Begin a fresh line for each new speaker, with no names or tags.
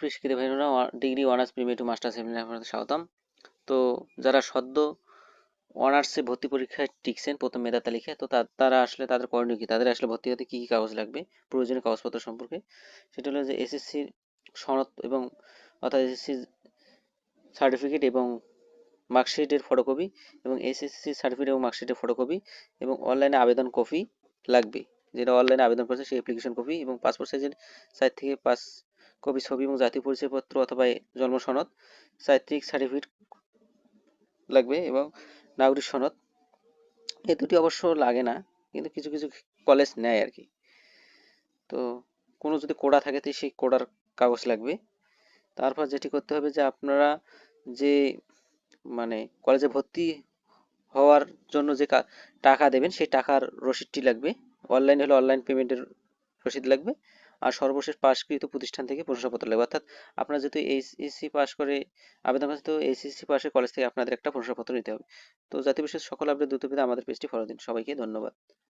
সুপ্রিয় শিক্ষিত ভাইরা, degree honours premier to masters সেমিনারে আপনাদের স্বাগতম। তো যারা সদ্য অনার্সে ভর্তি পরীক্ষায় টিকছেন প্রথম মেধা তালিকায়, তো তারা আসলে তাদের করণীয় কি, তাদের আসলে ভর্তি হতে কী কী কাগজ লাগবে, প্রয়োজনীয় কাগজপত্র সম্পর্কে সেটা হলো যে এসএসসির সনদ এবং অর্থাৎ এসএসসি সার্টিফিকেট এবং মার্কশিটের ফটোকপি এবং এসএসসি সার্টিফিকেট এবং মার্কশিটের ফটোকপি এবং অনলাইনে আবেদন কপি লাগবে, যেটা অনলাইনে আবেদন করেছে সেই অ্যাপ্লিকেশন কপি এবং পাসপোর্ট সাইজের সাইজ থেকে 5 কপি ছবি এবং জাতীয় পরিচয়পত্র অথবা জন্ম সনদ, চারিত্রিক সার্টিফিকেট লাগবে এবং নাগরিক সনদ। এই দুটি অবশ্য লাগে না, কিন্তু কিছু কিছু কলেজ নেয় আর কি। তো কোনো যদি কোডা থাকে তো সেই কোডার কাগজ লাগবে। তারপর যেটি করতে হবে যে আপনারা যে মানে কলেজে ভর্তি হওয়ার জন্য যে টাকা দেবেন সেই টাকার রসিদটি লাগবে। অনলাইন হলে অনলাইন পেমেন্টের রসিদ লাগবে। আর সর্বশেষ পাশকৃত প্রতিষ্ঠান থেকে প্রশংসাপত্র লাগবে। অর্থাৎ আপনারা যেহেতু এইচএসসি পাস করে আবেদন করেছেন, তো এইচএসসি পাশের কলেজ থেকে আপনাদের একটা প্রশংসাপত্র নিতে হবে। তো জাতীয় বিশেষ সকল আপডেট দ্রুত পেতে আমাদের পেজটি ফলো দিন। সবাইকে ধন্যবাদ।